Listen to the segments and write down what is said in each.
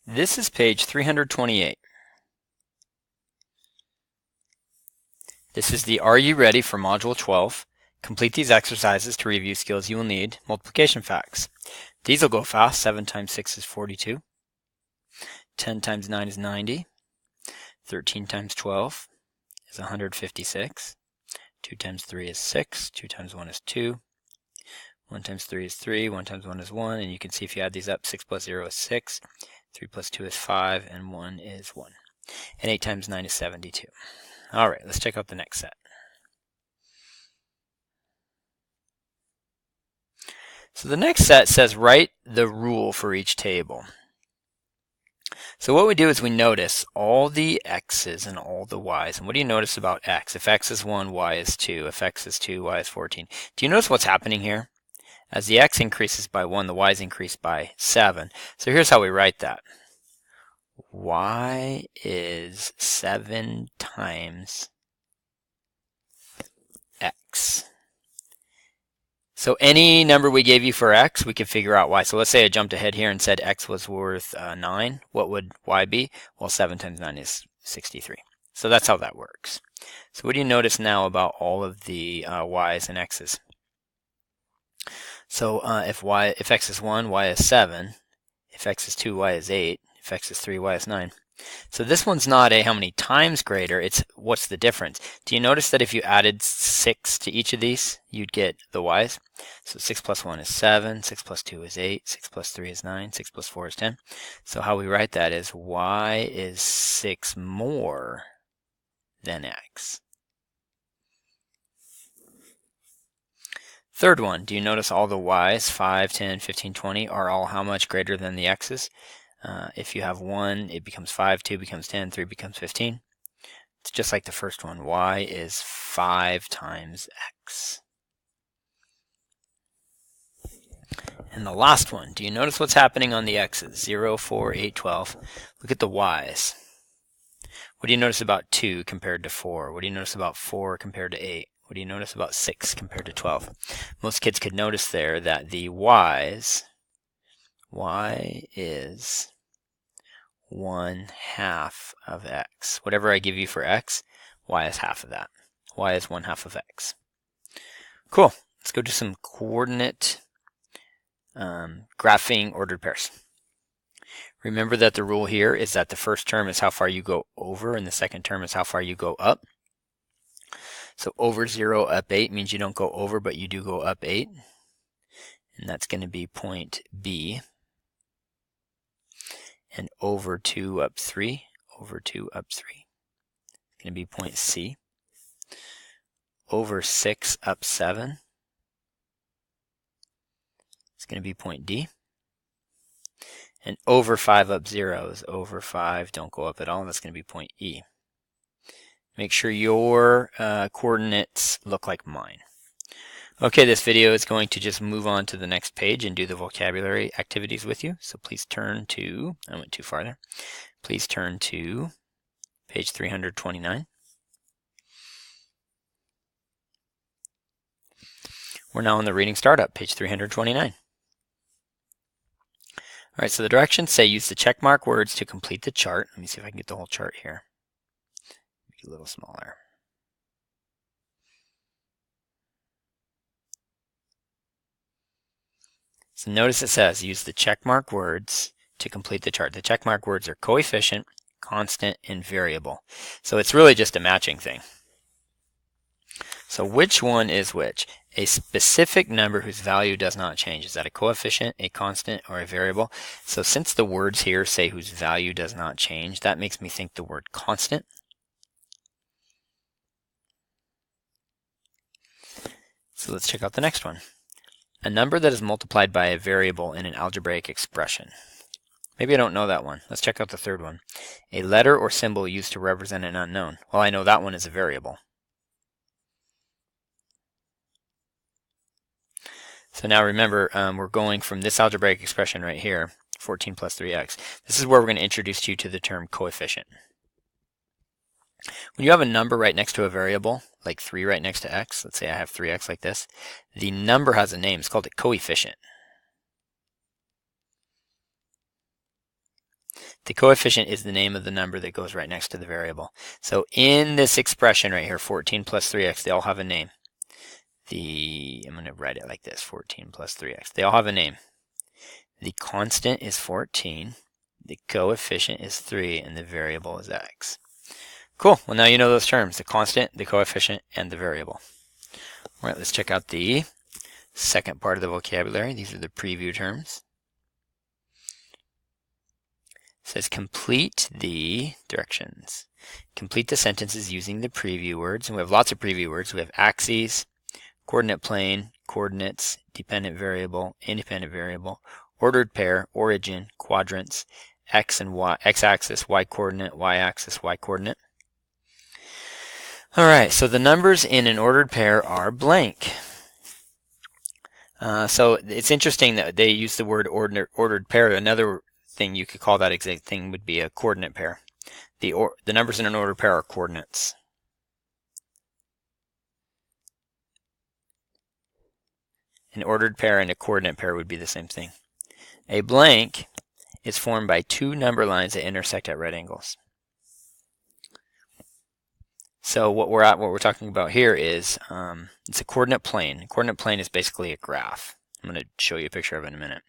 This is page 328. This is the Are You Ready for Module 12. Complete these exercises to review skills you will need. Multiplication facts. These will go fast. 7 times 6 is 42. 10 times 9 is 90. 13 times 12 is 156. 2 times 3 is 6. 2 times 1 is 2. 1 times 3 is 3. 1 times 1 is 1. And you can see if you add these up, 6 plus 0 is 6. 3 plus 2 is 5. And 1 is 1. And 8 times 9 is 72. All right, let's check out the next set. So the next set says write the rule for each table. So what we do is we notice all the x's and all the y's. And what do you notice about x? If x is 1, y is 2. If x is 2, y is 14. Do you notice what's happening here? As the x increases by 1, the y's increase by 7. So here's how we write that. Y is 7 times x. So any number we gave you for x, we can figure out y. So let's say I jumped ahead here and said x was worth 9. What would y be? Well, 7 times 9 is 63. So that's how that works. So what do you notice now about all of the y's and x's? So if x is 1, y is 7. If x is 2, y is 8. If x is 3, y is 9. So this one's not a how many times greater, it's what's the difference. Do you notice that if you added 6 to each of these, you'd get the y's? So 6 plus 1 is 7, 6 plus 2 is 8, 6 plus 3 is 9, 6 plus 4 is 10. So how we write that is y is 6 more than x. Third one, do you notice all the y's, 5, 10, 15, 20, are all how much greater than the x's? If you have 1, it becomes 5, 2 becomes 10, 3 becomes 15. It's just like the first one. Y is 5 times x. And the last one, do you notice what's happening on the x's? 0, 4, 8, 12. Look at the y's. What do you notice about 2 compared to 4? What do you notice about 4 compared to 8? What do you notice about 6 compared to 12? Most kids could notice there that the y's, y is 1/2 of x. Whatever I give you for x, y is half of that. Y is 1/2 of x. Cool. Let's go do some coordinate graphing ordered pairs. Remember that the rule here is that the first term is how far you go over and the second term is how far you go up. So over 0, up 8 means you don't go over, but you do go up 8. And that's going to be point B. And over 2, up 3. Over 2, up 3. It's going to be point C. Over 6, up 7. It's going to be point D. And over 5, up 0 is over 5. Don't go up at all. That's going to be point E. Make sure your coordinates look like mine. Okay, this video is going to just move on to the next page and do the vocabulary activities with you. So please turn to, I went too far there. Please turn to page 329. We're now on the reading startup, page 329. All right, so the directions say use the check mark words to complete the chart. Let me see if I can get the whole chart here. Make it a little smaller. So notice it says use the checkmark words to complete the chart. The checkmark words are coefficient, constant, and variable. So it's really just a matching thing. So which one is which? A specific number whose value does not change. Is that a coefficient, a constant, or a variable? So since the words here say whose value does not change, that makes me think the word constant. So let's check out the next one. A number that is multiplied by a variable in an algebraic expression. Maybe I don't know that one. Let's check out the third one. A letter or symbol used to represent an unknown. Well, I know that one is a variable. So now remember, we're going from this algebraic expression right here, 14 plus 3x. This is where we're going to introduce you to the term coefficient. When you have a number right next to a variable, like 3 right next to x, let's say I have 3x like this, the number has a name. It's called a coefficient. The coefficient is the name of the number that goes right next to the variable. So in this expression right here, 14 plus 3x, they all have a name. I'm going to write it like this, 14 plus 3x. They all have a name. The constant is 14, the coefficient is 3, and the variable is x. Cool, well now you know those terms, the constant, the coefficient, and the variable. All right, let's check out the second part of the vocabulary. These are the preview terms. It says complete the directions. Complete the sentences using the preview words. And we have lots of preview words. We have axes, coordinate plane, coordinates, dependent variable, independent variable, ordered pair, origin, quadrants, x and y, x-axis, y-coordinate, y-axis, y-coordinate. All right, so the numbers in an ordered pair are blank. So it's interesting that they use the word ordered pair. Another thing you could call that exact thing would be a coordinate pair. The numbers in an ordered pair are coordinates. An ordered pair and a coordinate pair would be the same thing. A blank is formed by two number lines that intersect at right angles. So what we're talking about here is it's a coordinate plane. A coordinate plane is basically a graph. I'm going to show you a picture of it in a minute.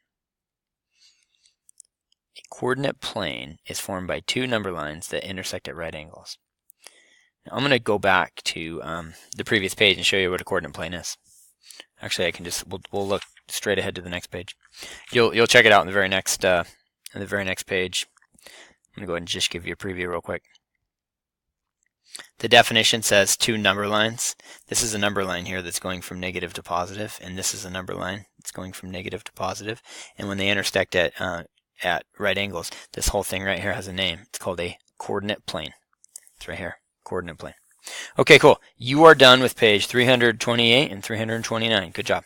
A coordinate plane is formed by two number lines that intersect at right angles. Now I'm going to go back to the previous page and show you what a coordinate plane is. Actually, I can just we'll look straight ahead to the next page. You'll check it out in the very next page. I'm going to go ahead and just give you a preview real quick. The definition says two number lines. This is a number line here that's going from negative to positive, and this is a number line that's going from negative to positive. And when they intersect at right angles, this whole thing right here has a name. It's called a coordinate plane. It's right here, coordinate plane. Okay, cool. You are done with page 328 and 329. Good job.